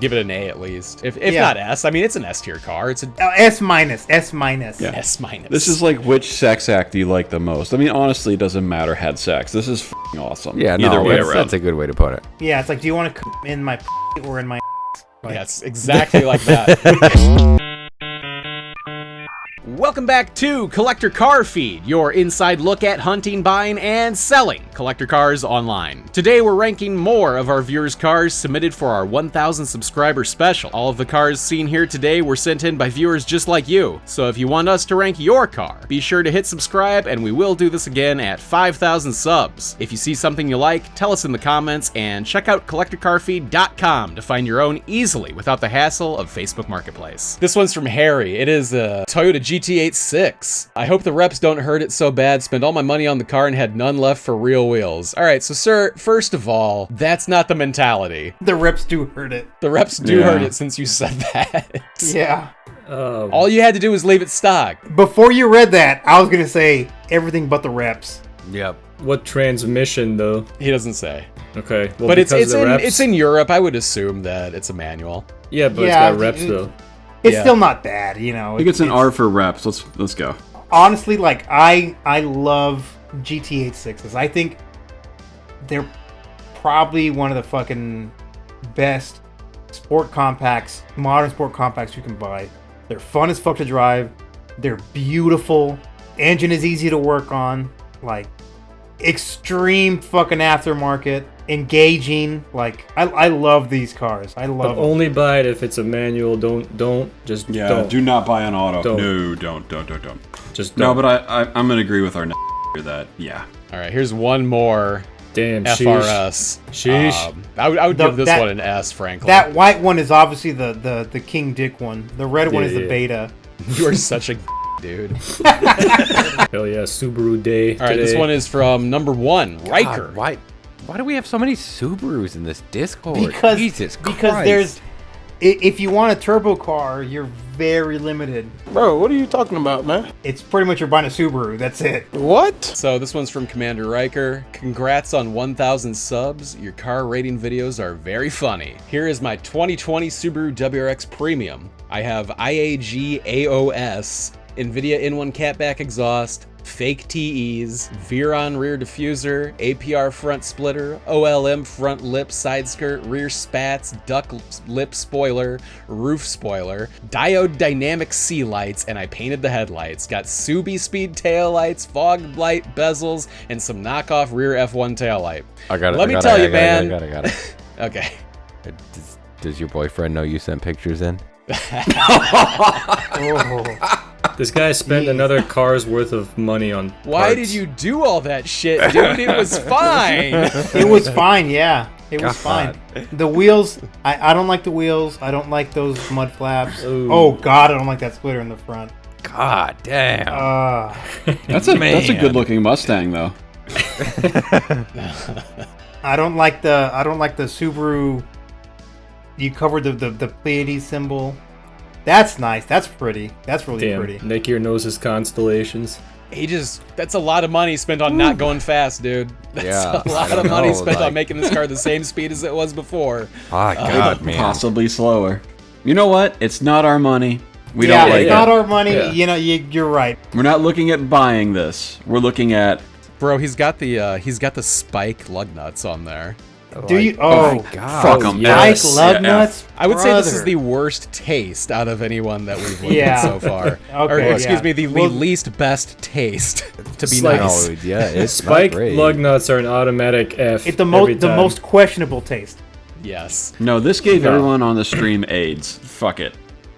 Give it an A at least. If not S. I mean, it's an S tier car. It's a S minus. S minus. Yeah. S minus. This is like which sex act do you like the most? I mean, honestly, it doesn't matter. Had sex. This is f***ing awesome. Yeah, Either way around. That's a good way to put it. Yeah, it's like, do you want to in my or in my? Yes, exactly like that. Welcome back to Collector Car Feed, your inside look at hunting, buying, and selling collector cars online. Today we're ranking more of our viewers' cars submitted for our 1,000 subscriber special. All of the cars seen here today were sent in by viewers just like you, so if you want us to rank your car, be sure to hit subscribe and we will do this again at 5,000 subs. If you see something you like, tell us in the comments and check out collectorcarfeed.com to find your own easily without the hassle of Facebook Marketplace. This one's from Harry. It is a Toyota GT8 6. I hope the reps don't hurt it so bad. Spent all my money on the car and had none left for real wheels. All right, so sir, first of all, that's not the mentality. The reps do hurt it. The reps do hurt it since you said that. Yeah. All you had to do was leave it stock. Before you read that, I was gonna say everything but the reps. Yep. What transmission though? He doesn't say. Okay. Well, but it's in Europe. I would assume that it's a manual. Yeah, but it's got reps though. It's still not bad, you know. I think it's an R for reps. Let's go. Honestly, like I love GT8 6s. I think they're probably one of the fucking best sport compacts, modern sport compacts you can buy. They're fun as fuck to drive. They're beautiful. Engine is easy to work on. Like extreme fucking aftermarket. Engaging. Like I love these cars. I love them. Only buy it if it's a manual. Don't. Do not buy an auto. Don't. No, don't. Just don't. No, but I'm gonna agree with our that. Yeah. All right, here's one more. Damn. FRS. Sheesh. I would give this one an S, frankly. That white one is obviously the King Dick one. The red one is the beta. You are such a dude. Hell yeah, Subaru day. All right, this one is from number 1, Riker. God, why do we have so many Subarus in this Discord? Because there's, if you want a turbo car, you're very limited. Bro, what are you talking about, man? It's pretty much you're buying a Subaru. That's it. What? So this one's from Commander Riker. Congrats on 1,000 subs. Your car rating videos are very funny. Here is my 2020 Subaru WRX Premium. I have IAG AOS, NVIDIA N1 catback exhaust, fake TEs, Veron rear diffuser, APR front splitter, OLM front lip side skirt, rear spats, duck lip spoiler, roof spoiler, diode dynamic C lights, and I painted the headlights. Got Subi speed tail lights, fog light bezels, and some knockoff rear F1 tail light. Let me tell you, man. I got it. Okay. Does your boyfriend know you sent pictures in? This guy spent another car's worth of money on parts. Why did you do all that shit, dude? It was fine. It was fine, yeah. It was fine. The wheels, I don't like the wheels. I don't like those mud flaps. Ooh. Oh, God, I don't like that splitter in the front. God damn. That's a good looking Mustang though. I don't like the Subaru. You covered the Pleiades symbol. That's nice. That's pretty. That's really pretty. Nick your noses constellations. That's a lot of money spent on not going fast, dude. That's a lot of money spent on making this car the same speed as it was before. Oh, God, man. Possibly slower. You know what? It's not our money. We don't like it. It's not our money. Yeah. You know, you're right. We're not looking at buying this. We're looking at... Bro, he's got the spike lug nuts on there. Do you? Oh, my God. Fuck them. Spike lug nuts? I would say this is the worst taste out of anyone that we've looked at so far. Okay, or excuse me, the least best taste, to be nice. Oh, yeah, it's Spike not great. lug nuts are an automatic F. It's the most questionable taste. Yes. No, this gave everyone on the stream AIDS. Fuck it.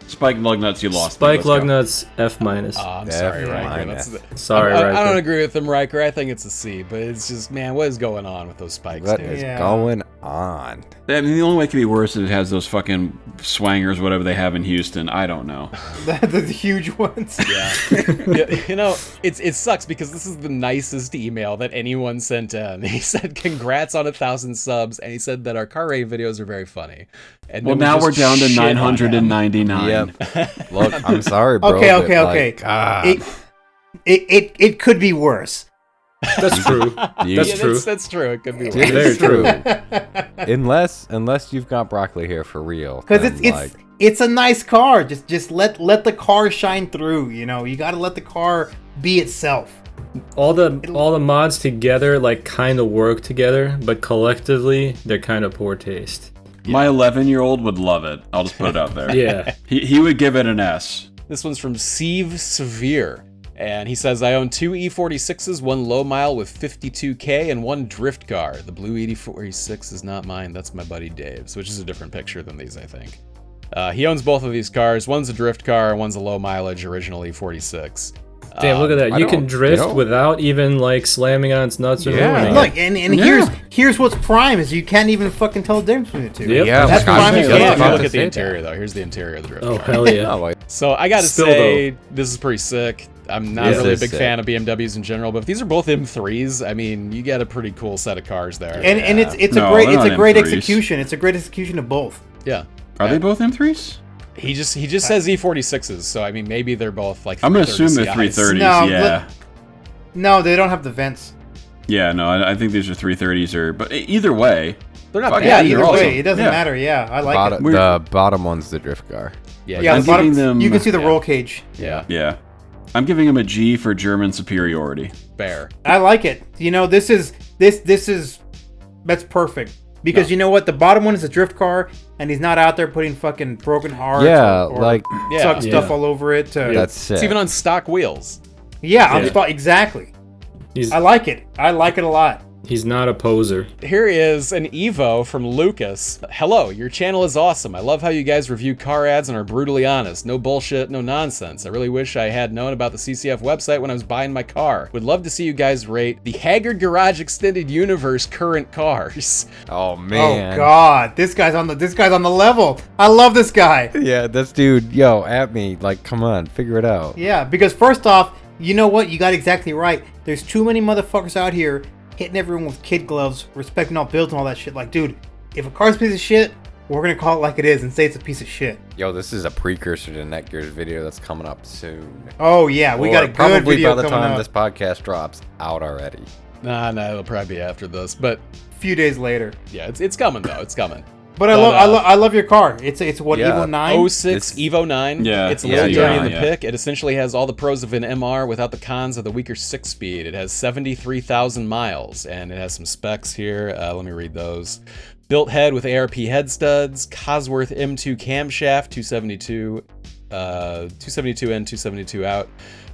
Spike lug nuts, you lost. Spike lug nuts, F minus. I'm sorry, Riker. Riker. I don't agree with him, Riker. I think it's a C, but it's just, man, what is going on with those spikes, What dude? is going on? I mean, the only way it could be worse is it has those fucking swangers, whatever they have in Houston. I don't know. The huge ones. Yeah. You know, it sucks because this is the nicest email that anyone sent in. He said, congrats on 1,000 subs, and he said that our car rating videos are very funny. And well, now we're down to 999. Yep. Look, I'm sorry, bro. Okay. God. It could be worse. That's true. That's true. That's true. It could be. Very true. Unless you've got broccoli hair for real. Because then, it's a nice car. Just let the car shine through. You know, you got to let the car be itself. All the mods together like kind of work together, but collectively they're kind of poor taste. My 11-year-old would love it. I'll just put it out there. Yeah. He would give it an S. This one's from Steve Severe. And he says, I own 2 E46s, one low mile with 52K, and one drift car. The blue E46 is not mine. That's my buddy Dave's, which is a different picture than these, I think. He owns both of these cars. One's a drift car, one's a low mileage original E46. Damn, look at that. You can drift without even like slamming on its nuts or ruining Look, it. and here's what's prime is you can't even fucking tell the difference between the two. Yep. Yeah, That's prime If example. you look at the interior, though, here's the interior of the drift Oh, car. hell yeah. like, So I gotta Still, say, this is pretty sick. I'm not This really a is big sick. fan of BMWs in general, but if these are both M3s, I mean, you get a pretty cool set of cars there. And it's No, a great they're not great M3s. execution. It's a great execution of both. Yeah. Are they both M3s? He just says E46s, so I mean, maybe they're both like. I'm gonna assume 330 they're CIs. 330s. No, Yeah. No, they don't have the vents. Yeah. No, I think these are 330s. But either way, They're not Fuck bad. Yeah, they're either awesome. way, it doesn't Yeah. matter. Yeah, I like it. the bottom one's the drift car. Yeah, Yeah, I'm the bottom, giving them- you can see the yeah. roll cage. yeah, yeah, I'm giving him a G for German superiority. fair. I like it. You know, this is that's perfect. Because you know what? The bottom one is a drift car, and he's not out there putting fucking broken hearts Yeah, or like Yeah. suck stuff Yeah. all over it. that's sick. It's even on stock wheels. Exactly. He's I like it. I like it a lot. he's not a poser. Here is an Evo from Lucas. Hello, your channel is awesome. I love how you guys review car ads and are brutally honest. No bullshit, no nonsense. I really wish I had known about the CCF website when I was buying my car. Would love to see you guys rate the Haggard Garage Extended Universe current cars. Oh man. Oh God, this guy's on the level. I love this guy. Yeah, this dude, at me. Like, come on, figure it out. Yeah, because first off, you know what? You got exactly right. There's too many motherfuckers out here hitting everyone with kid gloves, respecting all builds and all that shit. Like, dude, if a car's a piece of shit, we're gonna call it like it is and say it's a piece of shit. Yo, this is a precursor to Netgear's video that's coming up soon. Oh yeah, we got a good probably video by the coming time up. this podcast drops out already. Nah, it'll probably be after this, but A few days later. yeah, it's coming though. It's coming. But I love your car. It's what Yeah. Evo 9. 06 Evo 9. Yeah, It's a yeah, little dirty yeah, in the yeah. pick. It essentially has all the pros of an MR without the cons of the weaker 6-speed. It has 73,000 miles, and it has some specs here. Let me read those. Built head with ARP head studs, Cosworth M2 camshaft, 272 in, 272 out.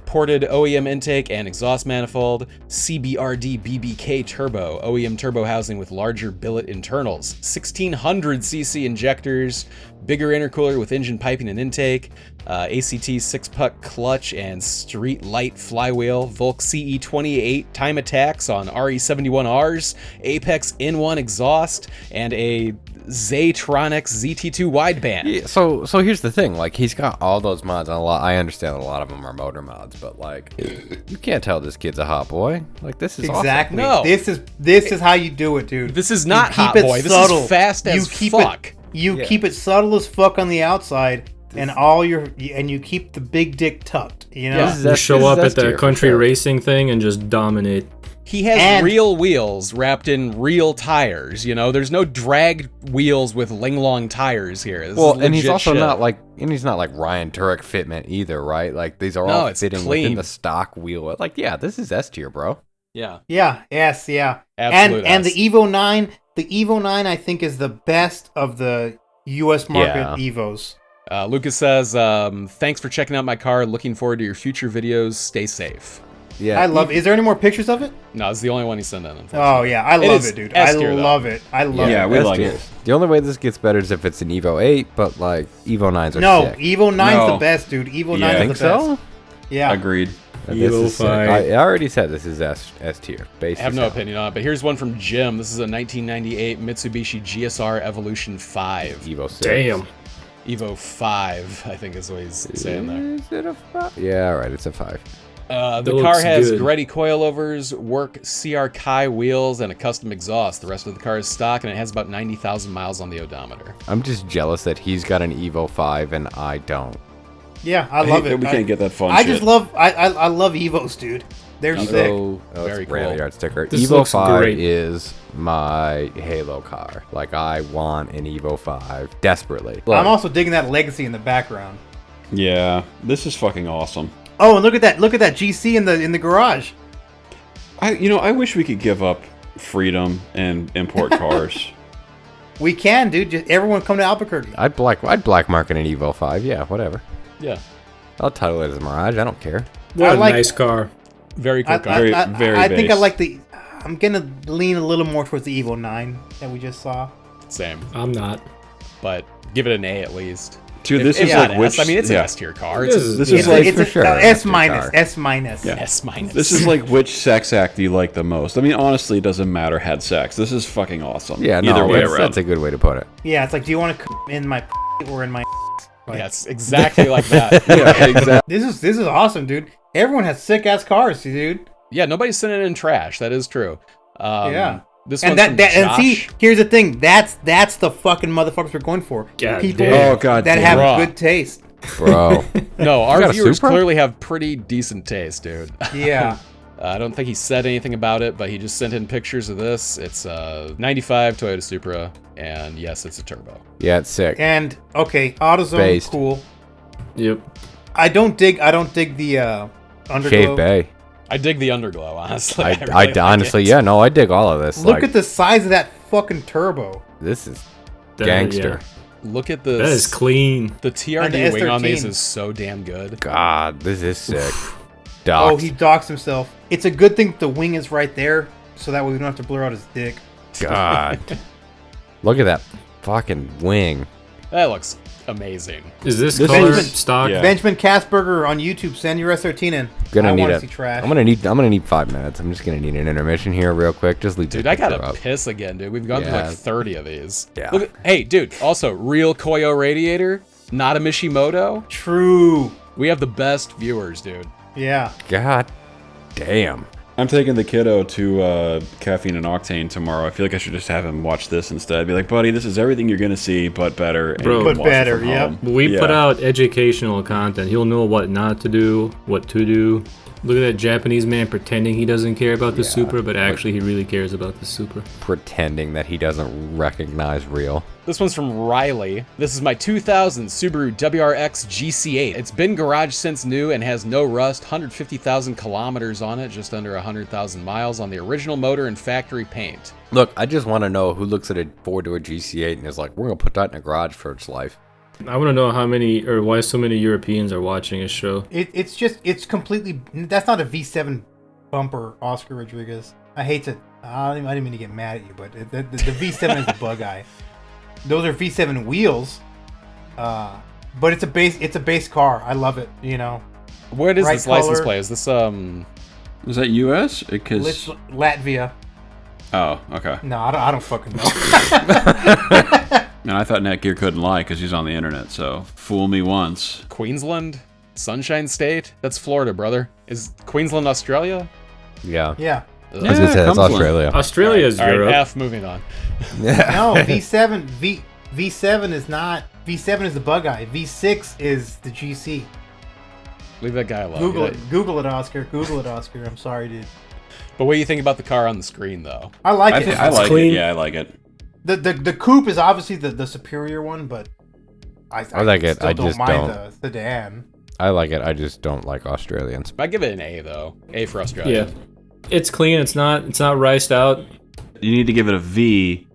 Ported OEM intake and exhaust manifold, CBRD BBK turbo, OEM turbo housing with larger billet internals, 1600cc injectors, bigger intercooler with engine piping and intake, ACT 6-puck clutch and street light flywheel, Volk CE28 time attacks on RE71Rs, Apex N1 exhaust, and a Zaytronics ZT2 wideband. Yeah, so here's the thing, like, he's got all those mods, and I understand that a lot of them are motor mods, but like, you can't tell this kid's a hot boy. Like, this is Exactly. No. This is how you do it, dude. This is not You hot keep it boy. This subtle. is fast as fuck. You keep it subtle as fuck on the outside, and you keep the big dick tucked. You know. Yeah. You show up at the for country sure. racing thing and just dominate. He has And- real wheels wrapped in real tires. You know, there's no drag wheels with Linglong tires here. This Well, is and he's legit also shit. not like Ryan Turek fitment either, right? Like, these are No, all it's fitting clean. within the stock wheel. Like, yeah, this is S tier, bro. Yeah, Yeah. Yes. Yeah. absolute. And the ass. Evo 9, I think is the best of the U.S. market Yeah. Evos. Lucas says, "Thanks for checking out my car. Looking forward to your future videos. Stay safe." Yeah, I love. Is there any more pictures of it? No, it's the only one he sent in. Unfortunately. Oh yeah, I It love is it, dude. S I tier, though. love it. I love Yeah, it. we S like tier. it. The only way this gets better is if it's an Evo 8, but like Evo 9s are No, sick. Evo 9's No. the best, dude. Evo 9's Yeah. the Think best. so? Yeah. Agreed. This Evo is sick. 5. I already said this is S tier. I have no opinion on it, but here's one from Jim. This is a 1998 Mitsubishi GSR Evolution 5. Evo 6. Damn. Evo 5, I think is what he's saying there. Is it a 5? Yeah, all right, it's a 5. The That car looks has good. Greddy coilovers, work CR Kai wheels, and a custom exhaust. The rest of the car is stock, and it has about 90,000 miles on the odometer. I'm just jealous that he's got an Evo 5 and I don't. Yeah, I love it. We can't get that fun I shit. just love. I love Evos, dude. They're sick. Evo, Very rally cool. yard sticker. This Evo looks 5 great. is my Halo car. Like, I want an Evo 5 desperately. Look, I'm also digging that legacy in the background. Yeah, this is fucking awesome. Oh, and look at that GC in the garage. I wish we could give up freedom and import cars. We can, dude. Just everyone come to Albuquerque. I'd black market an Evo 5. Yeah, whatever. Yeah. I'll title it as a Mirage. I don't care. What I a like- nice car. Very cool car. I think I base. like the. I'm gonna lean a little more towards the Evo 9 that we just saw. Same. I'm not. But give it an A at least. Dude, this If is not like S, which? I mean, it's an yeah. S tier car. This It's is- This Yeah. is like It's for a, sure, no, an S S-tier minus. car. S minus. Yeah. S minus. This is like which sex act do you like the most? I mean, honestly, it doesn't matter. Had sex. This is fucking awesome. Yeah, Either no, way that's, around. that's a good way to put it. Yeah, it's like, do you want to in my or in my? Yes, exactly like that. Yeah, exactly. This is awesome, dude. Everyone has sick ass cars, dude. Yeah, nobody's sending in trash. That is true. Yeah. This And one's that from and see, Josh. here's the thing. That's the fucking motherfuckers we're going for. God People damn. Oh, God that damn. have Bruh. good taste. Bro. No, got our a viewers Supra? clearly have pretty decent taste, dude. Yeah. I don't think he said anything about it, but he just sent in pictures of this. It's a 95 Toyota Supra, and yes, it's a turbo. Yeah, it's sick. And okay, AutoZone, Based. cool. Yep. I don't dig the underglow. Shave Bay. I dig the underglow, honestly. I really like honestly, it. yeah, no, I dig all of this. Look like, at the size of that fucking turbo. this is That- gangster. Look at this. That is clean. The And TRD the wing on these S13. is so damn good. God, this is sick. Oh, Docked. he docks himself. It's a good thing the wing is right there, so that way we don't have to blur out his dick. God. Look at that fucking wing. That looks amazing. Is this This color is- stock? yeah. Benjamin Kasperger on YouTube, send your S13 in. Gonna I need want a, to see trash. I'm gonna need 5 minutes. I'm just gonna need an intermission here real quick. Just leave Dude, this I gotta picture up. piss again, dude. We've gone through Yeah. like 30 of these. Yeah. Look at, hey, dude, also, real Koyo radiator, not a Mishimoto. True. We have the best viewers, dude. Yeah. God damn. I'm taking the kiddo to Caffeine and Octane tomorrow. I feel like I should just have him watch this instead. Be like, buddy, this is everything you're gonna see, but better. And Bro. you can But watch it better, from yep. home. We Yeah. put out educational content. He'll know what not to do, what to do. Look at that Japanese man pretending he doesn't care about the Supra, but actually he really cares about the Supra. Pretending that he doesn't recognize real. This one's from Riley. This is my 2000 Subaru WRX GC8. It's been garage since new and has no rust, 150,000 kilometers on it, just under 100,000 miles on the original motor and factory paint. Look, I just want to know who looks at a four-door GC8 and is like, we're gonna put that in a garage for its life. I want to know how many or why so many Europeans are watching his show. It's completely. That's not a V7 bumper, Oscar Rodriguez. I hate to. I didn't mean to get mad at you, but the V7 is the bug eye. Those are V7 wheels, but it's a base car. I love it. You know, What is Right this license color. plate? Is this, Is that U.S.? Because Latvia. oh, okay. No, I don't fucking know. And I thought Netgear couldn't lie because he's on the internet. So fool me once. Queensland? Sunshine State? That's Florida, brother. Is Queensland Australia? Yeah. Yeah. I was gonna say that's Cumberland. Australia. Australia is All right, Europe. F, moving on. No, V7 is not. V7 is the bug eye. V6 is the GC. Leave that guy alone. Google it. Google it, Oscar. Google it, Oscar. I'm sorry, dude. But what do you think about the car on the screen, though? I like I, it. I like clean. it. Yeah, I like it. The coupe is obviously the superior one, but I like it. Still I don't just mind don't. the sedan. I like it. I just don't like Australians. I give it an A, though. A for Australia. Yeah. It's clean. It's not riced out. You need to give it a V,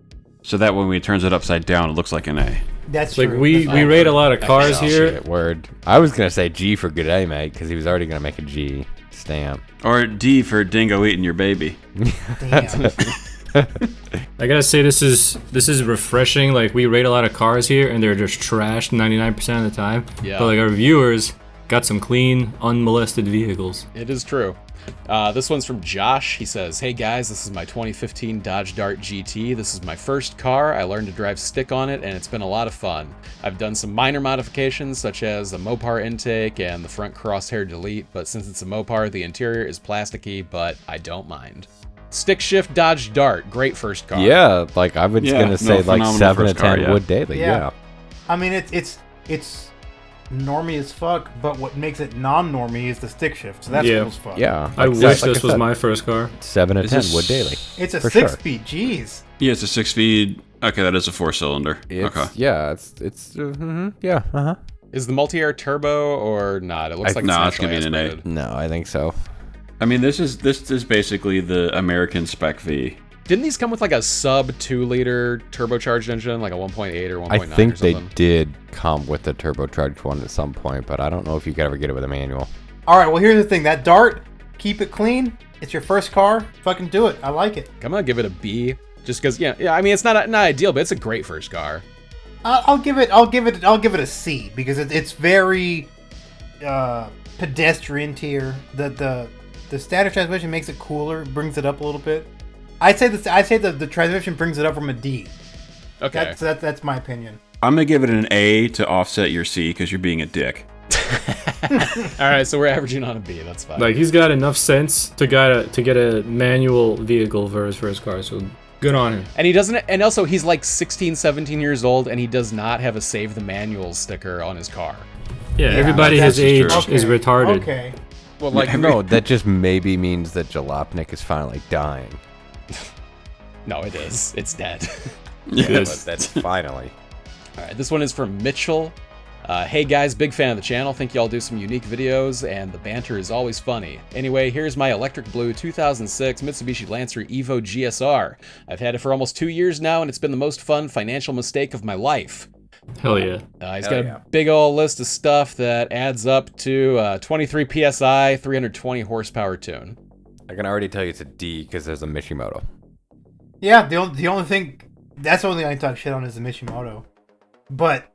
so that when we turns it upside down, it looks like an A. That's Like true. we That's rate a lot of cars Oh, here. Shit, word. I was gonna say G for good day, mate, because he was already gonna make a G stamp. Or D for dingo eating your baby. Damn. I gotta say this is refreshing. Like we rate a lot of cars here, and they're just trashed 99% of the time. Yeah. But like our viewers got some clean, unmolested vehicles. It is true. This one's from Josh. He says, "Hey guys, this is my 2015 Dodge Dart GT. This is my first car. I learned to drive stick on it, and it's been a lot of fun. I've done some minor modifications, such as the Mopar intake and the front crosshair delete, but since it's a Mopar, the interior is plasticky, but I don't mind. Stick shift Dodge Dart, great first car. Yeah, like I was Yeah, gonna no, say like phenomenal 7 to first car, 10 yeah. wood daily. Yeah. Yeah. I mean, it's normie as fuck, but what makes it non-normie is the stick shift. So that's Yeah. cool as fuck. Yeah. I like wish like this was said, my first car. 7 to Is 10 this- would daily. It's a For 6-speed. Jeez. Yeah, it's a 6-speed. Okay, that is a 4-cylinder. It's, Okay. Yeah, yeah, uh-huh. Is the multi-air turbo or not? It looks like no, it's it's gonna be an naturally A. aspirated. No, I think so. I mean, this is basically the American Spec V. Didn't these come with like a sub 2-liter turbocharged engine, like a 1.8 or 1.9 I think or they something? did come with the turbocharged one at some point, but I don't know if you could ever get it with a manual. All right, well, here's the thing. That Dart, keep it clean. It's your first car. Fucking do it. I like it. I'm gonna give it a B, just because. Yeah. I mean, it's not ideal, but it's a great first car. I'll give it a C because it's very pedestrian tier. The standard transmission makes it cooler, brings it up a little bit. I'd say the transmission brings it up from a D. Okay. That's my opinion. I'm gonna give it an A to offset your C because you're being a dick. All right, so we're averaging on a B. That's fine. Like he's got enough sense to get a manual vehicle for his first car. So good on him. And he doesn't. And also, he's like 16, 17 years old, and he does not have a Save the Manual sticker on his car. Yeah, everybody that's his age true. is retarded. Okay. Well, like No, that just maybe means that Jalopnik is finally dying. no, it is. It's dead. Yes. But that's finally. All right, this one is from Mitchell. Hey guys, big fan of the channel. Think y'all do some unique videos, and the banter is always funny. Anyway, here's my electric blue 2006 Mitsubishi Lancer Evo GSR. I've had it for almost 2 years now, and it's been the most fun financial mistake of my life. Hell yeah. He's got a big old list of stuff that adds up to 23 PSI, 320 horsepower tune. I can already tell you it's a D because there's a Mishimoto. Yeah, the only thing that's the only thing I talk shit on is the Mishimoto. But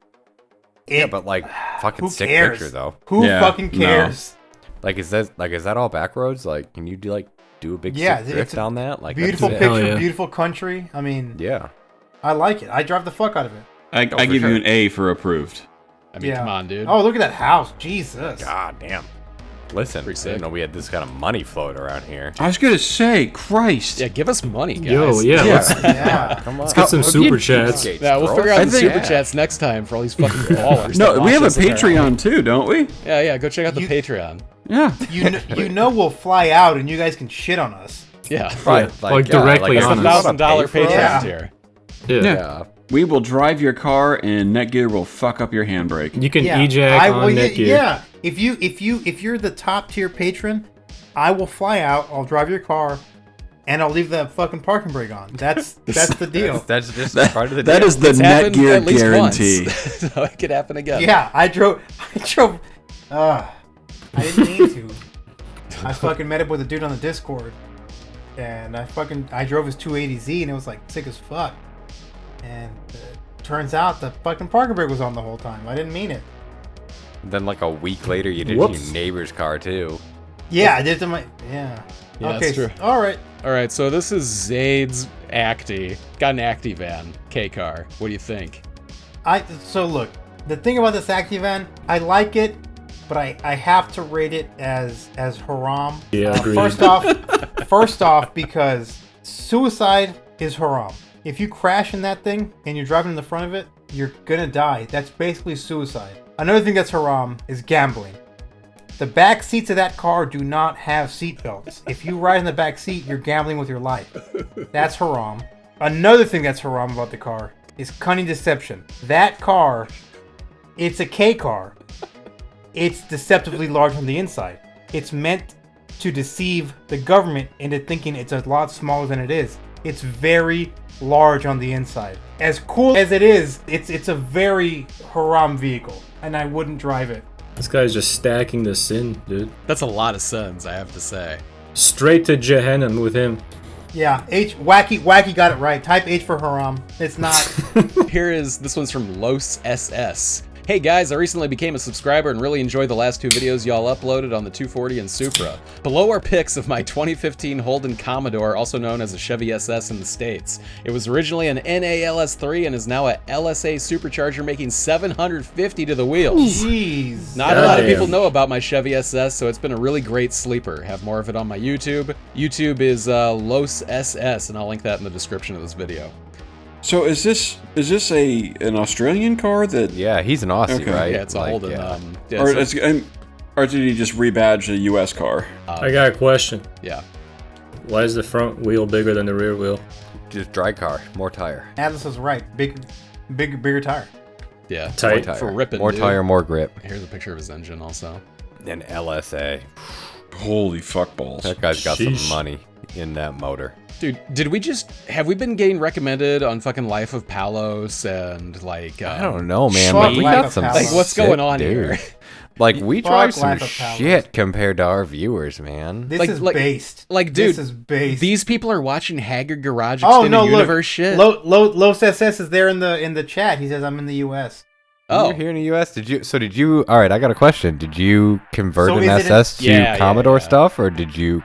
Yeah, but like fucking who sick cares? picture though. Who Yeah, fucking no. cares? Like is that all back roads? Like can you do a big Yeah, sick it's drift a down that? Like Beautiful that's Hell picture, yeah. beautiful country. I mean, Yeah. I like it. I drive the fuck out of it. I for give sure. you an A for approved. I mean, come on, dude. Oh, look at that house. Jesus. God damn. Listen, I Pretty didn't sick. know we had this kind of money floating around here. I was gonna say, Christ. Yeah, give us money, guys. Yo, yeah, let's Yeah. Come on. get some super chats. Yeah, we'll figure out I the think- super chats next time for all these fucking ballers. No, that we have a watch us apparently. Patreon too, don't we? Yeah, go check out the You- Patreon. Yeah. You know we'll fly out and you guys can shit on us. Yeah. Right, Like, directly like, on if us. you wanna $1,000 pay for it, Patreon Yeah. tier. Yeah. Yeah. We will drive your car and Netgear will fuck up your handbrake. You can Yeah, ejac on neck gear. yeah. If you're the top tier patron, I will fly out. I'll drive your car, and I'll leave the fucking parking brake on. That's the deal. That's just part of the That deal. is the It's happened Netgear at least guarantee. once. So it could happen again. Yeah, I drove. I didn't mean to. I fucking met up with a dude on the Discord, and I drove his 280Z, and it was like sick as fuck. And turns out the fucking parking brake was on the whole time. I didn't mean it. Then like a week later, you did Whoops. your neighbor's car too. Yeah, I did to my yeah. Yeah, okay, that's true. all right. All right, so this is Zaid's Acty. Got an Acty van, K car. What do you think? So look, the thing about this Acty van, I like it, but I have to rate it as haram. Yeah, agreed. First off, because suicide is haram. If you crash in that thing and you're driving in the front of it, you're gonna die. That's basically suicide. Another thing that's haram is gambling. The back seats of that car do not have seat belts. If you ride in the back seat, you're gambling with your life. That's haram. Another thing that's haram about the car is cunning deception. That car, it's a K car. It's deceptively large on the inside. It's meant to deceive the government into thinking it's a lot smaller than it is. It's very large on the inside. As cool as it is, it's a very haram vehicle, and I wouldn't drive it. This guy's just stacking the sin, dude. That's a lot of sins, I have to say. Straight to Jehannam with him. Yeah, Wacky got it right. Type H for haram. It's not. This one's from Los SS. Hey guys, I recently became a subscriber and really enjoyed the last two videos y'all uploaded on the 240 and Supra. Below are pics of my 2015 Holden Commodore, also known as a Chevy SS in the States. It was originally an NALS3 and is now a LSA supercharger making 750 to the wheels. Jeez. Not a lot of Goddamn. people know about my Chevy SS, so it's been a really great sleeper. Have more of it on my YouTube. YouTube is Los SS, and I'll link that in the description of this video. So is this an Australian car that, Yeah, he's an Aussie, Okay. right? Yeah, it's a Holden. Yeah. Yeah, or, so- or did he just rebadge a U.S. car? I got a question. yeah. Why is the front wheel bigger than the rear wheel? Just dry car, more tire. Atlas is right. Bigger tire. Yeah. Tight. More tire. For ripping, more dude. tire, more grip. Here's a picture of his engine also. And LSA. Holy fuck balls! That guy's got Sheesh. some money in that motor. Dude, have we been getting recommended on fucking Life of Palos and like I don't know, man. Fuck Like, we Life got of some Palos. like what's sick going on dudes. here? Like, we Fuck drive some Life of Palos. shit compared to our viewers, man. This Like- is like- based. Like, dude, this is based. These people are watching Haggard Garage oh Extended no! Universe shit. Los SS is there in the chat. He says I'm in the U.S. Oh, You're here in the U.S. Did you? All right, I got a question. Did you convert So an is it SS to Yeah, Commodore yeah. stuff, or did you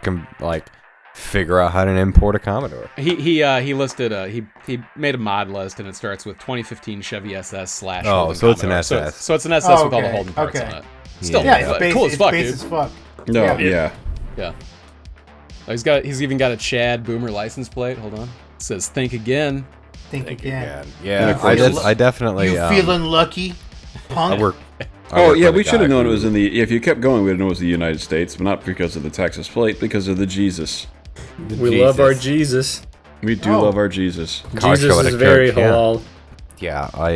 figure out how to import a Commodore? he listed he made a mod list and it starts with 2015 Chevy SS / Oh, Holden so it's an Commodore. SS. So it's an SS Oh, with all the okay, Holden parts okay. on it. Still, Yeah, but it's based, cool as it's fuck, based dude. as fuck. No, Yeah. yeah. Yeah. He's even got a Chad Boomer license plate. Hold on. It says think again. Think again. Yeah, I did- I definitely. You feeling lucky, punk? I work. Oh yeah, we should have known it was in the. If you kept going, we'd know it was the United States, but not because of the Texas plate, because of the Jesus. We love our Jesus. We do Oh. love our Jesus. Car Jesus show at is a very church, yeah. halal. Yeah, I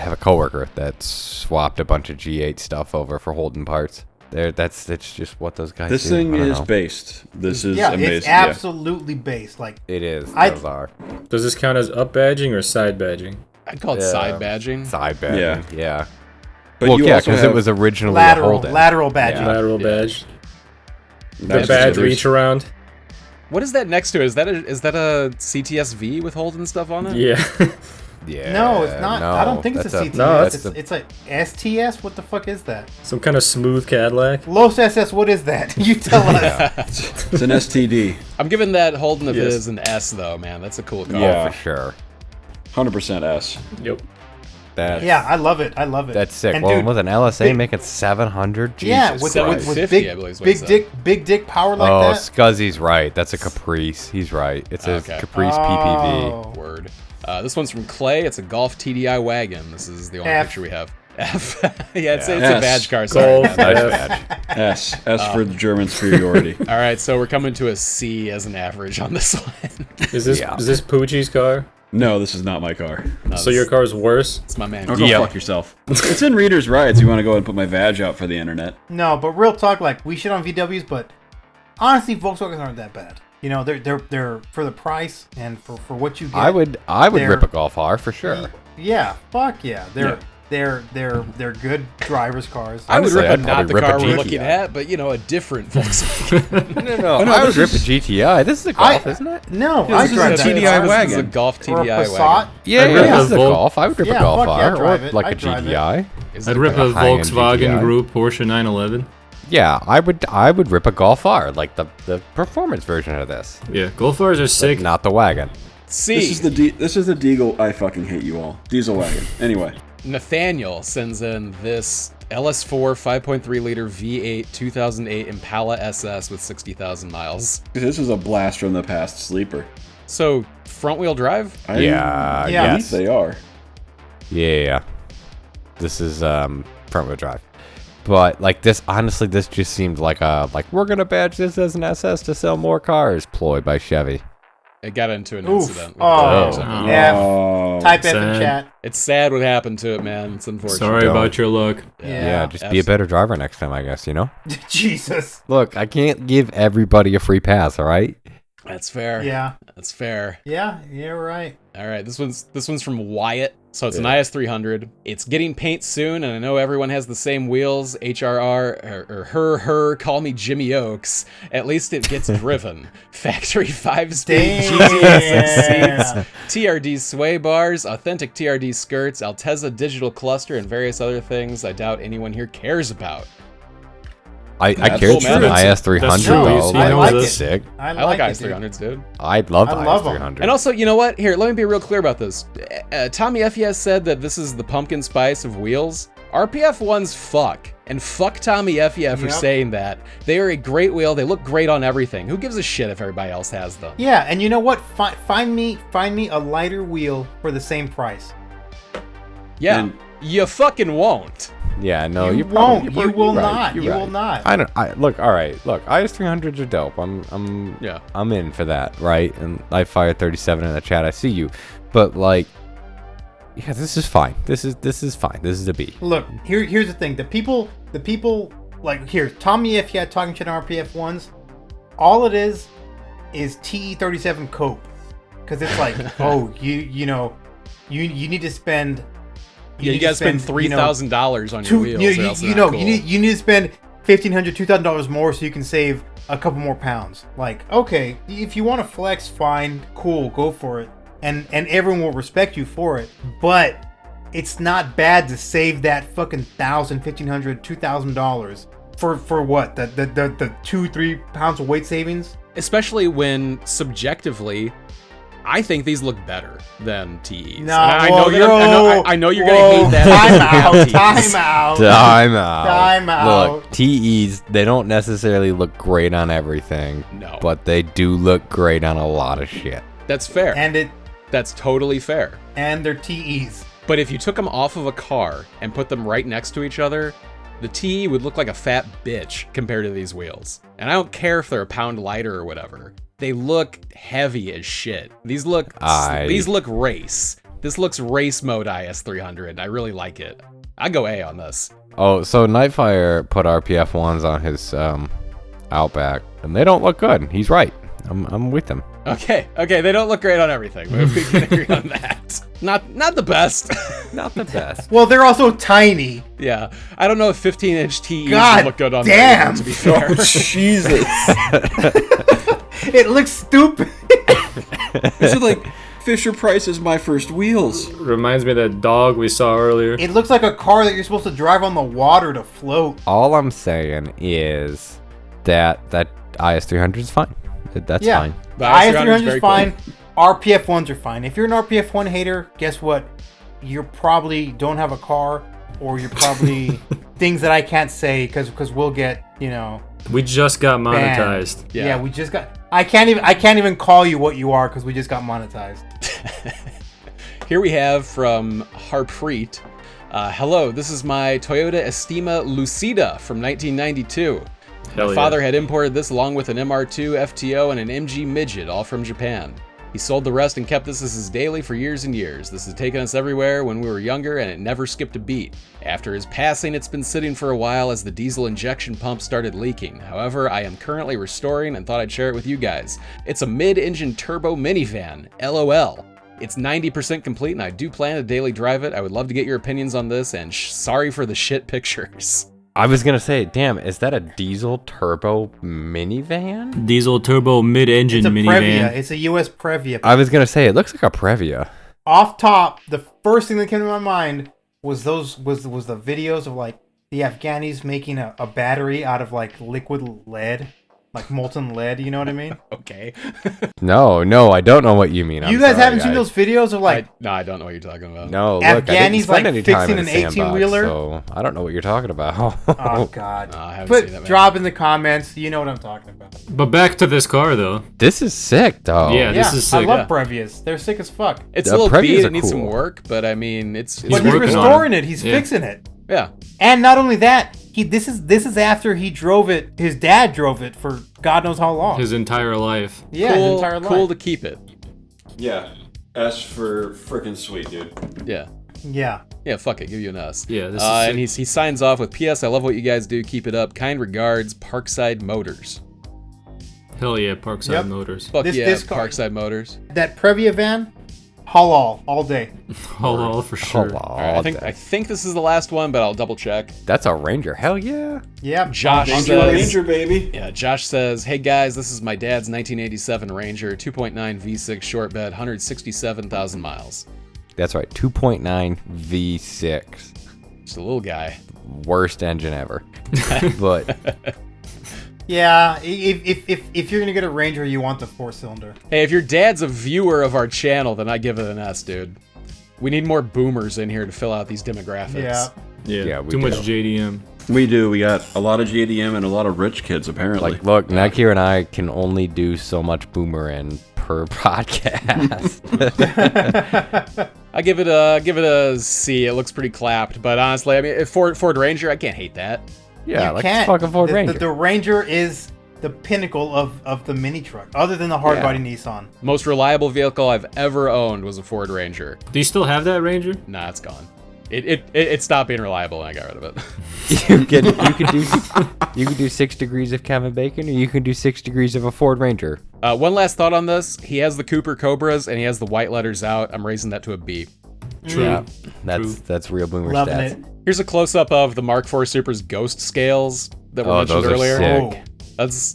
have a coworker that swapped a bunch of G8 stuff over for Holden parts. That's just what those guys This do. thing I don't is know. based. This is yeah, amazing. it's absolutely based. Like It is. I- Those are Does this count as up badging or side badging? I'd call it side badging. side badging. Yeah. But Well, you yeah, also because have, it was originally a lateral Holden. badging. Yeah. Lateral badge. The That's badge just- reach around. What is that next to it? Is that a CTS-V with Holden stuff on it? Yeah. Yeah. No, it's not. I don't think it's a that's CTS. no, it's a STS. What the fuck is that? Some kind of smooth Cadillac. Los SS. What is that? You tell us. It's an STD. I'm giving that Holden of Yes. his an S though, man. That's a cool car. Yeah. For sure. 100% S. Yep. That's, Yeah, I love it. I love it. That's sick. And Well, dude, with an LSA big- making 700, Jesus yeah, with Christ. 750, I believe is what he said. big dick power like Oh, that. Scuzzy's right. That's a Caprice. He's right. It's a Okay. Caprice PPV. Oh. Word. This one's from Clay. It's a Golf TDI wagon. This is the only F. picture we have. F. Yeah, it's a S. badge car. Sorry. Golf. Nice F. badge. S. S for the German superiority. All right, so we're coming to a C as an average on this one. Is this Yeah. Poochie's car? No, this is not my car. So your car's worse? It's my man. Oh, go fuck yourself. It's in Reader's Rights. You want to go ahead and put my badge out for the internet. No, but real talk, like we shit on VWs, but honestly, Volkswagens aren't that bad. You know, they're for the price and for what you get. I would They're- rip a Golf R for sure. Yeah, fuck yeah. They're good drivers' cars. I would Honestly, rip I'd not probably the rip a car we're GTI. looking at, but a different Volkswagen. No, I would rip a GTI. This is a Golf, isn't it? No, Yeah, I this is drive a that. TDI This is wagon. a Golf Or a TDI Passat. wagon. Yeah, I'd yeah, rip this a is a Vol- Golf. I would rip Yeah, a Golf fuck yeah, R drive or it. like a I'd drive it. GTI. Is I'd it rip like a high-end Volkswagen GTI. Group Porsche 911. Yeah, I would rip a Golf R, like the performance version of this, Yeah, Golf R's are sick. not the wagon. C. This is the Deagle. I fucking hate you all. Diesel wagon. Anyway. Nathaniel sends in this LS4 5.3 liter V8 2008 Impala SS with 60,000 miles. This is a blast from the past sleeper. So front wheel drive? I Yeah. believe yes. they are. Yeah. This is front wheel drive. But like this, honestly, this just seemed like we're gonna badge this as an SS to sell more cars ploy by Chevy. It got into an Oof. incident. With Oh. the driver. F. Oh. Type F in sad. chat. It's sad what happened to it, man. It's unfortunate. Sorry Don't. about your luck. Yeah. Just be a better driver next time, I guess. You know. Jesus. Look, I can't give everybody a free pass. All right. That's fair. Yeah. That's fair. Yeah. Yeah. Right. All right, this one's from Wyatt. So it's an IS300. It's getting paint soon, and I know everyone has the same wheels. HRR or her. Call me Jimmy Oaks. At least it gets driven. Factory 5-speed Damn. GT86 seats, TRD sway bars, authentic TRD skirts, Altezza digital cluster, and various other things I doubt anyone here cares about. I That's cared cool, for man. an That's IS300 true. though. He Like, knows that's it. sick. I like it, dude. IS300s, dude. I love the I love 'em. IS300. And also, you know what? Here, let me be real clear about this. Tommy FES said that this is the pumpkin spice of wheels. RPF ones fuck. And fuck Tommy Effia for saying that. They are a great wheel. They look great on everything. Who gives a shit if everybody else has them? Yeah, and you know what? Find me a lighter wheel for the same price. Yeah, And- you fucking won't. Yeah, no, You you won't. Probably, You will you're right, not. you're You right. will not. Look, all right. Look, IS300s are dope. I'm in for that, right? And I fired 37 in the chat. I see you, but like, yeah, this is fine. This is fine. This is a B. Look, here's the thing. The people like here, Tommy Effia talking shit on RPF ones. All it is TE37 cope, because it's like, oh, you need to spend. You gotta spend $3,000 on your wheels. You need to spend $1,500, $2,000 more so you can save a couple more pounds. Like, okay, if you want to flex, fine, cool, go for it, and everyone will respect you for it. But it's not bad to save that fucking $1,000, $1,500, $2,000 for what? The 2-3 pounds of weight savings. Especially when subjectively, I think these look better than TEs. No, I know you're whoa, gonna hate that. Time out. Look, TEs, they don't necessarily look great on everything. No. But they do look great on a lot of shit. That's fair. And That's totally fair. they're TEs. But if you took them off of a car and put them right next to each other, the TE would look like a fat bitch compared to these wheels. And I don't care if they're a pound lighter or whatever. They look heavy as shit. These look race. This looks race mode IS300. I really like it. I go A on this. Oh, so Nightfire put RPF ones on his Outback, and they don't look good. He's right. I'm with him. Okay, they don't look great on everything, but we can agree on that. Not the best. Not the best. Well, they're also tiny. Yeah, I don't know if 15-inch TEs God would look good on damn. them, to be fair. Jesus. It looks stupid. This is like Fisher Price's My First Wheels. Reminds me of that dog we saw earlier. It looks like a car that you're supposed to drive on the water to float. All I'm saying is that IS300 is fine. That's fine. The The IS300 is very fine. cool. RPF ones are fine. If you're an RPF one hater, guess what? You probably don't have a car, or you're probably things that I can't say because we'll get We just got banned. monetized. Yeah, we just got. I can't even call you what you are because we just got monetized. Here we have from Harpreet. Hello, this is my Toyota Estima Lucida from 1992. Hell My yeah. father had imported this along with an MR2 FTO and an MG Midget, all from Japan. He sold the rest and kept this as his daily for years and years. This has taken us everywhere when we were younger, and it never skipped a beat. After his passing, it's been sitting for a while as the diesel injection pump started leaking. However, I am currently restoring and thought I'd share it with you guys. It's a mid-engine turbo minivan, LOL. It's 90% complete, and I do plan to daily drive it. I would love to get your opinions on this, and sorry for the shit pictures. I was gonna say, damn, is that a diesel turbo minivan? Diesel turbo mid-engine It's a Previa. minivan. It's a US Previa. I was gonna say it looks like a Previa. Off top, the first thing that came to my mind was the videos of like the Afghanis making a battery out of like liquid lead, like molten lead. You know what I mean? Okay. No, I don't know what you mean. You guys haven't seen those videos of like No, I don't know what you're talking about. No, look, I didn't Afghanis, spend like, any time fixing in a an 18-wheeler? so I don't know what you're talking about. Oh God! I haven't seen that, man. Drop in the comments. You know what I'm talking about. But back to this car, though. This is sick, though. Yeah. This is I sick. love Previas. They're sick as fuck. It's The a little Previas beat. are It needs some cool. work, but I mean, it's But he's working on restoring it. it. He's Yeah. fixing it. yeah. And not only that, this is after he drove it. His dad drove it for God knows how long. His entire life. yeah, his entire life. Cool to keep it. Yeah. S for frickin' sweet, dude. Yeah. Yeah. Yeah, fuck it, give you an S. Yeah, this is and sick. he signs off with, P.S. I love what you guys do. Keep it up. Kind regards, Parkside Motors. Hell yeah, Parkside Yep. Motors. Fuck This- yeah, this car- Parkside Motors. That Previa van, halal all day. Halal for sure. Hold on. All right, I think this is the last one, but I'll double check. That's a Ranger. Hell yeah. Yeah. Josh Ranger says, Ranger, baby. Yeah, Josh says, hey guys, this is my dad's 1987 Ranger, 2.9 V6 short bed, 167,000 miles. That's right. 2.9 V6. Just a little guy. Worst engine ever. But Yeah. If you're gonna get a Ranger, you want the 4-cylinder. Hey, if your dad's a viewer of our channel, then I give it an S, dude. We need more boomers in here to fill out these demographics. Yeah. Yeah, Yeah, we too much do. JDM. We do. We got a lot of JDM and a lot of rich kids, apparently. Like, look, Nakir and I can only do so much boomerang per podcast. I give it a C. It looks pretty clapped, but honestly, I mean, if Ford Ranger, I can't hate that. Yeah, You like can't. fucking Ford Ranger. The Ranger is the pinnacle of the mini truck, other than the hard body Nissan. Most reliable vehicle I've ever owned was a Ford Ranger. Do you still have that Ranger? Nah, it's gone. It stopped being reliable and I got rid of it. You can do 6 degrees of Kevin Bacon, or you can do 6 degrees of a Ford Ranger. One last thought on this. He has the Cooper Cobras and he has the white letters out. I'm raising that to a B. True. Yeah, that's real boomer Loving stats. it. Here's a close-up of the Mark IV Supra's ghost scales that were mentioned those are earlier. sick. That's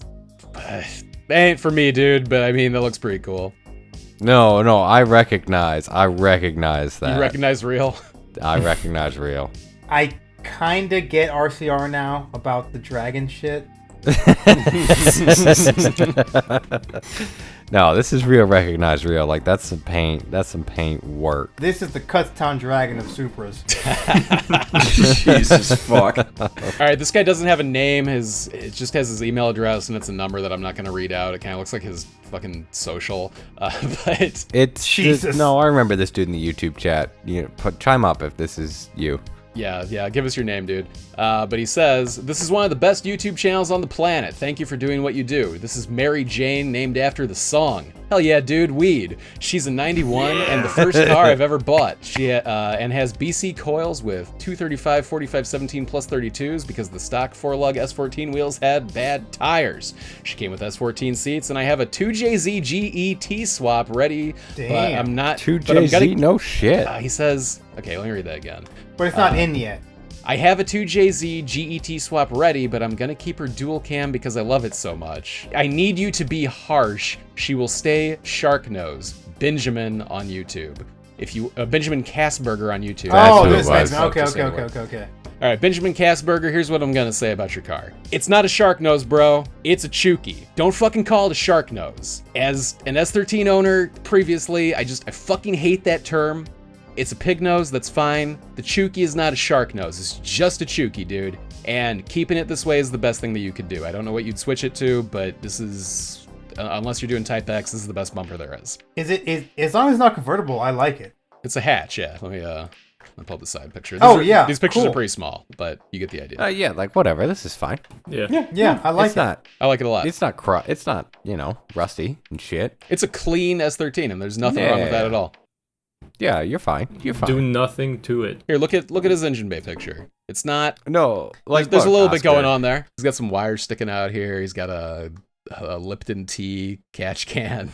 ain't for me, dude, but I mean that looks pretty cool. No, I recognize that. You recognize real? I recognize real. I kinda get RCR now about the dragon shit. No, this is real. Recognize real. Like that's some paint. That's some paint work. This is the Cutstown Dragon of Supras. Jesus fuck. All right, this guy doesn't have a name. It just has his email address and it's a number that I'm not gonna read out. It kind of looks like his fucking social, but It's Jesus. No, I remember this dude in the YouTube chat. Chime up if this is you. yeah, give us your name, dude. But he says, this is one of the best YouTube channels on the planet. Thank you for doing what you do. This is Mary Jane, named after the song. Hell yeah, dude, weed. She's a 91 and the first car I've ever bought. She and has BC coils with 235, 45, 17 plus 32s because the stock 4-lug S14 wheels had bad tires. She came with S14 seats, and I have a 2JZ GET swap ready. Damn. But I'm not. 2JZ? No shit. He says, okay, let me read that again. But it's not in yet. I have a 2JZ GET swap ready, but I'm gonna keep her dual cam because I love it so much. I need you to be harsh. She will stay shark nose. Benjamin on YouTube. If you Benjamin Kassberger on YouTube. Oh, who it this was. makes okay. All right, Benjamin Kassberger, here's what I'm gonna say about your car. It's not a shark nose, bro. It's a Chuki. Don't fucking call it a shark nose. As an S13 owner previously, I fucking hate that term. It's a pig nose, that's fine. The Chuki is not a shark nose. It's just a Chuki, dude. And keeping it this way is the best thing that you could do. I don't know what you'd switch it to, but this is, unless you're doing Type X, this is the best bumper there is. As long as it's not convertible, I like it. It's a hatch, yeah. Let me pull up the side picture. These pictures are pretty small, but you get the idea. Yeah, like whatever. This is fine. Yeah, I like It's it. not. I like it a lot. It's not. It's not. Rusty and shit. It's a clean S13, and there's nothing wrong with that at all. Yeah, you're fine. You're fine. Do nothing to it. Here, look at his engine bay picture. It's not. No, like There's a look, little bit Oscar. going on there. He's got some wires sticking out here. He's got a Lipton tea catch can.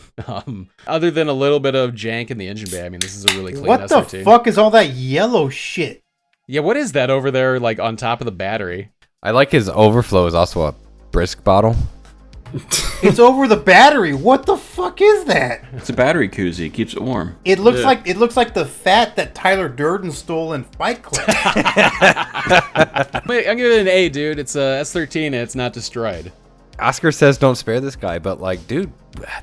Other than a little bit of jank in the engine bay, I mean, this is a really clean What the S13. fuck is all that yellow shit? Yeah, what is that over there, like on top of the battery? I like his overflow is also a brisk bottle. It's over the battery. What the fuck is that? It's a battery koozie. Keeps it warm. It looks like the fat that Tyler Durden stole in Fight Club. I'm giving it an A, dude. It's a S13 and it's not destroyed. Oscar says don't spare this guy, but like, dude,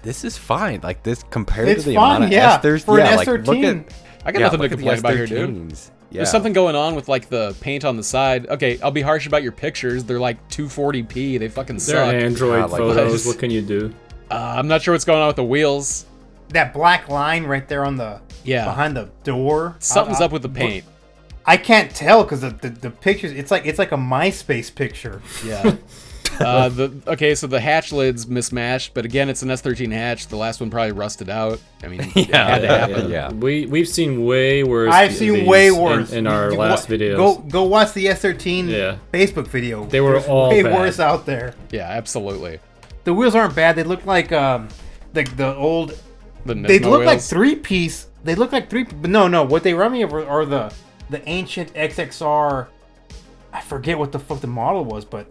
this is fine. Like this compared It's to the fine, amount of yeah, S13. for an like, S13. look at, I got nothing to look at the complain about here, dude. S13s. Yeah. There's something going on with like the paint on the side. Okay, I'll be harsh about your pictures. They're like 240p. They fucking They're suck. Android God, like, photos. this. What can you do? I'm not sure what's going on with the wheels. That black line right there on the behind the door. Something's up with the paint. I can't tell because the pictures. It's like a MySpace picture. Yeah. So the hatch lid's mismatched, but again, it's an S13 hatch. The last one probably rusted out. I mean, it had to happen. Yeah. We've seen way worse. I've seen way worse in our last videos. Go watch the S13 Facebook video. They were There's all way bad. worse out there. Yeah, absolutely. The wheels aren't bad. They look like the old. The They Nismo look like wheels. 3-piece. They look like 3. But no. What they remind me of are the ancient XXR. I forget what the fuck the model was, but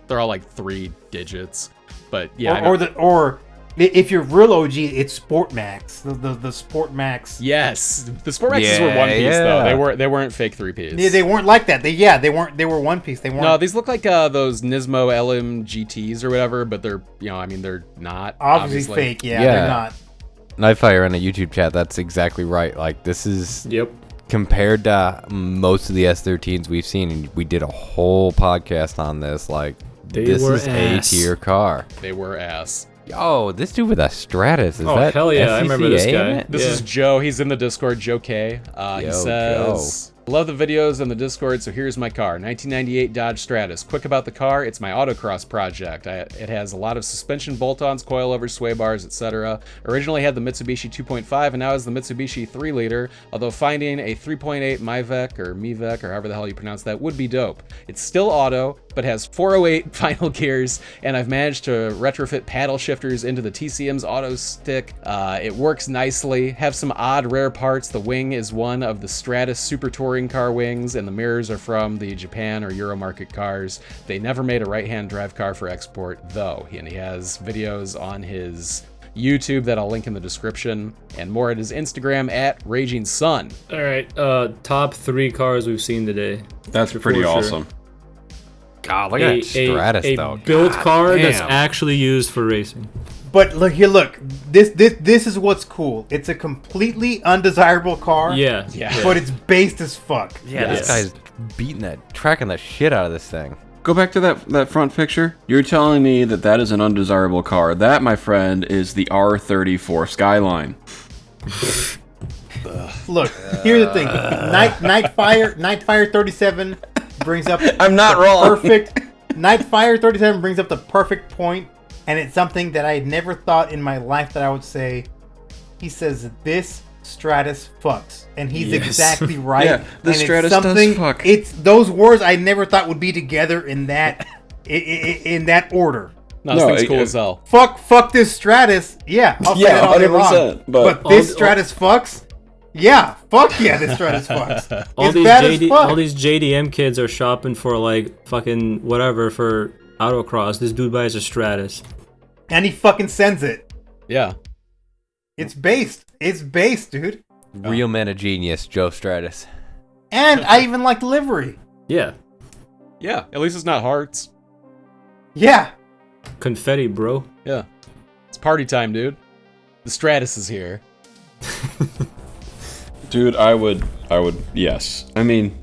They're all like 3 digits. But yeah, or if you're real OG, it's Sport Max. The Sport Max. yes, the Sport Maxes were one piece though. They weren't fake 3-piece. Yeah, they weren't like that. They weren't. They were one piece. They weren't. No, these look like those Nismo LM GTs or whatever, but they're they're not obviously fake. Yeah, Yeah. they're not. Nightfire in a YouTube chat. That's exactly right. Like this is. Yep. compared to most of the S13s we've seen, and we did a whole podcast on this, like, this is ass. A tier car. They were ass. Yo, this dude with a Stratus, is Oh, that hell yeah, I remember this SCCA guy. in it? This is Joe. He's in the Discord, Joe K. He Yo, says, love the videos in the Discord, so here's my car. 1998 Dodge Stratus. Quick about the car, it's my autocross project. It has a lot of suspension bolt-ons, coilovers, sway bars, etc. Originally had the Mitsubishi 2.5 and now has the Mitsubishi 3-liter, although finding a 3.8 Mivec or however the hell you pronounce that would be dope. It's still auto, but has 408 final gears, and I've managed to retrofit paddle shifters into the TCM's auto stick. It works nicely. Have some odd rare parts. The wing is one of the Stratus Super Touring car wings, and the mirrors are from the Japan or Euro market cars. They never made a right-hand drive car for export, though, and he has videos on his YouTube that I'll link in the description, and more at his Instagram at Raging Sun. All right, top 3 cars we've seen today. That's pretty For sure. awesome. God, look at that Stratus, a though. built car that's damn. actually used for racing. But look here, look. This is what's cool. It's a completely undesirable car. Yeah. But it's based as fuck. Yeah, Yes. this guy's tracking the shit out of this thing. Go back to that front picture. You're telling me that is an undesirable car. That, my friend, is the R34 Skyline. Look, here's the thing. Nightfire 37 brings up I'm not wrong. perfect. Nightfire 37 brings up the perfect point, and it's something that I had never thought in my life that I would say. He says this Stratus fucks, and he's Yes. exactly right. Yeah, the and Stratus it's something, does fuck. It's those words I never thought would be together in that in that order. No, this thing's cool as hell. Fuck this Stratus. Yeah, I'll say Yeah, that all day 100%, long. but- But this Stratus fucks. Yeah, fuck yeah, this Stratus fucks. All It's these bad as fuck. all these JDM kids are shopping for like fucking whatever for autocross. This dude buys a Stratus. And he fucking sends it. Yeah. It's based. It's based, dude. Real man of genius, Joe Stratus. And I even like the livery. Yeah, Yeah. At least it's not hearts. Yeah. confetti, bro. Yeah. It's party time, dude. The Stratus is here. Dude, I would, yes. I mean,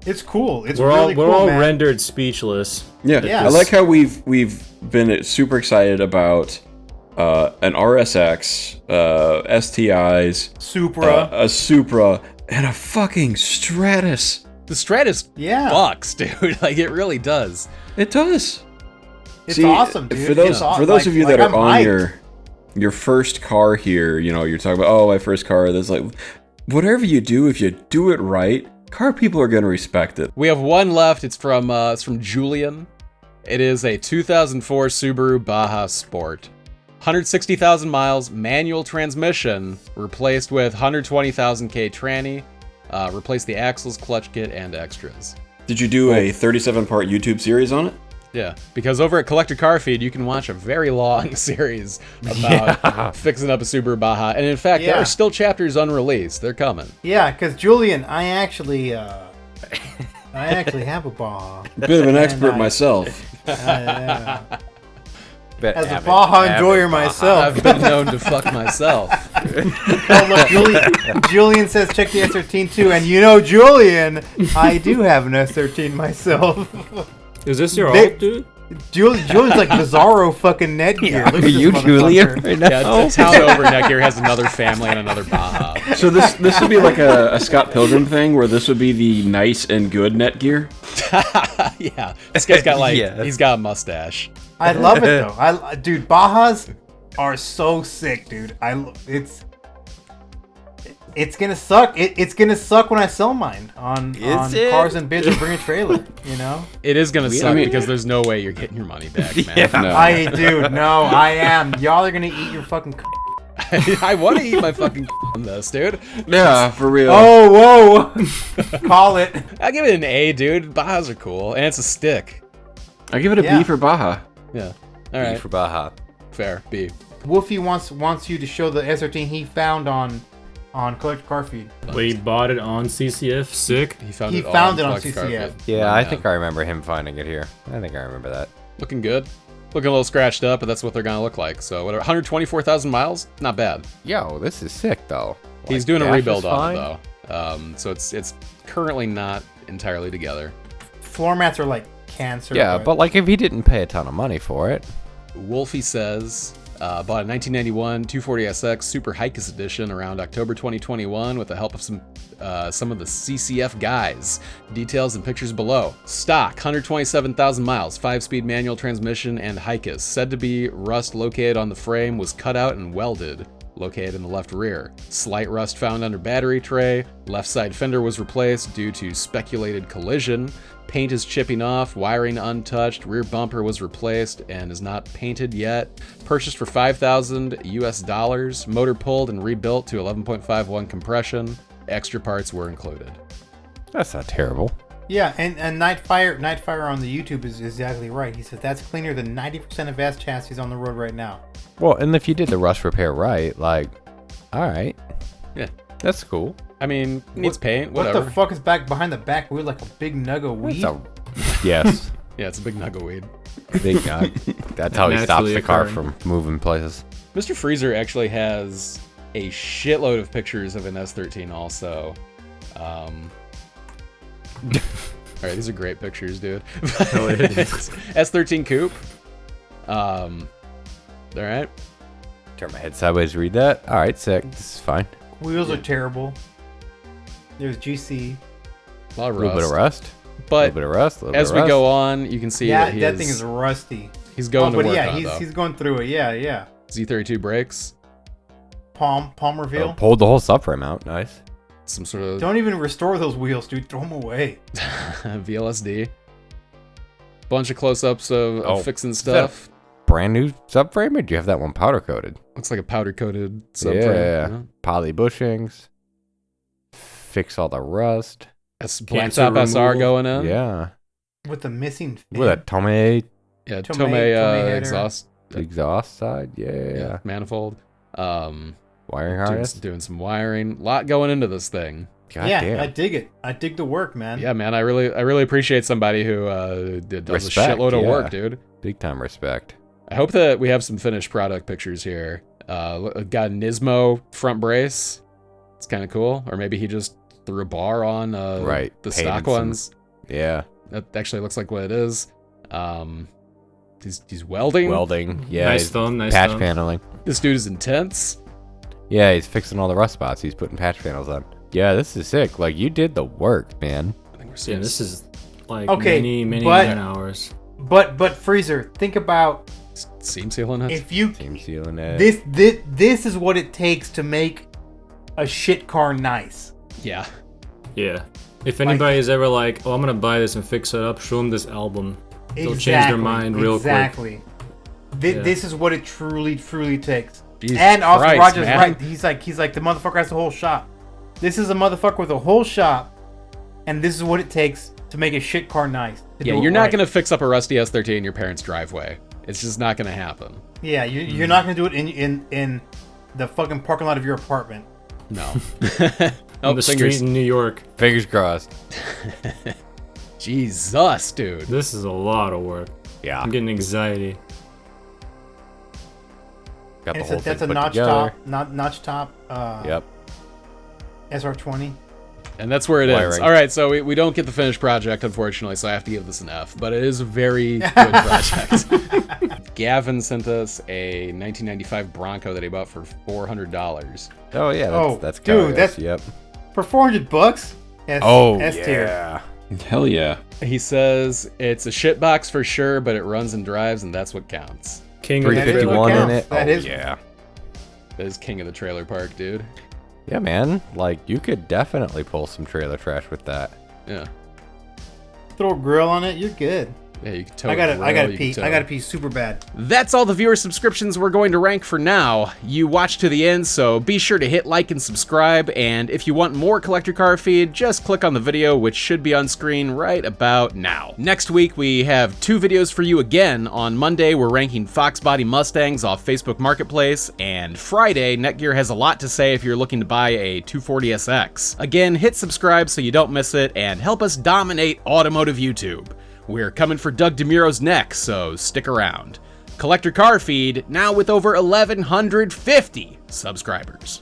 It's cool. It's We're really cool, all man. rendered speechless. yeah. Yes. I like how we've been super excited about an RSX, STIs, Supra. a Supra, and a fucking Stratus. The Stratus Yeah. fucks, dude. Like, it really does. It does. It's See, awesome, dude. For those It's aw- for those like- of you like, that are I'm on hyped. your first car here, you know, you're talking about, oh, my first car. There's like, whatever you do, if you do it right, car people are gonna respect it. We have one left. It's from Julian. It is a 2004 Subaru Baja Sport. 160,000 miles, manual transmission, replaced with 120,000K tranny, replaced the axles, clutch kit, and extras. Did you do a 37-part YouTube series on it? Yeah, because over at Collector Car Feed, you can watch a very long series about fixing up a Subaru Baja. And in fact, there Yeah. are still chapters unreleased. They're coming. Yeah, because Julian, I actually have a Baja. Bit of an expert I- myself. Yeah. Bet As a avid- Baja avid enjoyer Baja. myself. I've been known to fuck myself. Oh, look, Julian says check the S13 too, and you know, Julian, I do have an S13 myself. Is this your They- alt, dude? Julian's like bizarro fucking Netgear. Look at Are this you Julian motherfucker. right now? Yeah, the town over Netgear has another family and another Baja. So this would be like a Scott Pilgrim thing, where this would be the nice and good Netgear. Yeah, this guy's got like, Yes. he's got a mustache. I love it though. Dude, Bajas are so sick, dude. It's gonna suck. It's gonna suck when I sell mine on it? Cars and Bids or Bring a Trailer. You know. It is gonna suck mean- because there's no way you're getting your money back, man. No. I am. Y'all are gonna eat your fucking. I want to eat my fucking on this, dude. Yeah, for real. Oh, whoa! Call it. I'll give it an A, dude. Bajas are cool, and it's a stick. I give it a Yeah. B for Baja. Yeah. All B right. for Baja. Fair. B. Wolfie wants you to show the S13 he found on Collector Car Feed. Wait, he bought it on CCF. Sick. He found He it found it on Collector Car CCF. Feed. Yeah, I think I remember him finding it here. I think I remember that. Looking good. Looking a little scratched up, but that's what they're gonna look like. So whatever. 124,000 miles. Not bad. Yo, this is sick though. He's Like, doing a dash rebuild is on fine. it though. So it's currently not entirely together. Floor mats are like cancer. Yeah, but like if he didn't pay a ton of money for it. Wolfie says, bought a 1991 240SX Super HICAS edition around October 2021 with the help of some of the CCF guys. Details and pictures below. Stock, 127,000 miles, 5-speed manual transmission and HICAS. Said to be rust located on the frame, was cut out and welded. Located in the left rear. Slight rust found under battery tray. Left side fender was replaced due to speculated collision. Paint is chipping off, wiring untouched, rear bumper was replaced and is not painted yet. Purchased for $5,000 US. Motor pulled and rebuilt to 11.51 compression. Extra parts were included. That's not terrible. Yeah, and Nightfire on the YouTube is exactly right. He says that's cleaner than 90% of S chassis on the road right now. Well, and if you did the rust repair right, like, all right. Yeah. That's cool. I mean, needs paint, whatever. What the fuck is behind the back wheel like a big nug of weed? Yes. Yeah, it's a big nug of weed. Big nug. That's how he stops the car from moving places. Mr. Freezer actually has a shitload of pictures of an S13 also. All right, these are great pictures, dude. S13 coupe. All right. Turn my head sideways to read that. All right, sick. This is fine. Wheels are terrible. There's GC. A lot of rust. A little bit of rust. But a little bit of rust. As we go on, you can see that that thing is rusty. He's going to work yeah, on it, he's going through it. Yeah. Z32 brakes. Palm reveal. Pulled the whole subframe out. Nice. Some sort of. Don't even restore those wheels, dude. Throw them away. VLSD. Bunch of close-ups of fixing stuff. Brand new subframe, or do you have that one powder coated? Looks like a powder coated subframe. Yeah. Poly bushings. Fix all the rust. Black top SR going in. Yeah. With the missing fin. With a Tomei. Yeah, Tomei exhaust side. Yeah. Manifold. Wiring harness. Doing some wiring. A lot going into this thing. God damn. I dig it. I dig the work, man. Yeah, man. I really appreciate somebody who does a shitload of work, dude. Big time respect. I hope that we have some finished product pictures here. Got a Nismo front brace. It's kind of cool. Or maybe he just threw a bar on the stock ones. Yeah. That actually looks like what it is. He's welding. Yeah. Nice thumb. Patch paneling. This dude is intense. Yeah, he's fixing all the rust spots. He's putting patch panels on. Yeah, this is sick. Like, you did the work, man. I think we're seeing this is like many hours. But Freezer, think about seam sealing it. If you seam sealing it. This is what it takes to make a shit car nice. Yeah. Yeah. If anybody's ever like, oh, I'm gonna buy this and fix it up, show them this album. They'll change their mind real quick. This is what it truly takes. Jesus and also Christ, Roger's man. right. He's like the motherfucker has the whole shop. This is a motherfucker with a whole shop, and this is what it takes to make a shit car nice. Yeah, you're not gonna fix up a rusty S13 in your parents' driveway. It's just not gonna happen. Yeah, you're not gonna do it in the fucking parking lot of your apartment. No. On the street in New York. Fingers crossed. Jesus, dude. This is a lot of work. Yeah. I'm getting anxiety. Got the and whole that's thing a put notch together. top, notch top. Yep. SR20. And that's where it Wiring. is. All right, so we don't get the finished project, unfortunately, so I have to give this an F. But it is a very good project. Gavin sent us a 1995 Bronco that he bought for $400. Oh yeah, that's dude, that's yep. For $400. S tier. Yeah. Hell yeah. He says it's a shitbox for sure, but it runs and drives, and that's what counts. King of the 351 in it. That is. Yeah. That is king of the trailer park, dude. Yeah, man. Like, you could definitely pull some trailer trash with that. Yeah. Throw a grill on it, you're good. Yeah, you can tow I gotta pee. I gotta pee super bad. That's all the viewer subscriptions we're going to rank for now. You watched to the end, so be sure to hit like and subscribe, and if you want more Collector Car Feed, just click on the video, which should be on screen right about now. Next week, we have 2 videos for you again. On Monday, we're ranking Fox Body Mustangs off Facebook Marketplace, and Friday, Netgear has a lot to say if you're looking to buy a 240SX. Again, hit subscribe so you don't miss it, and help us dominate automotive YouTube. We're coming for Doug DeMuro's next, so stick around. Collector Car Feed, now with over 1,150 subscribers.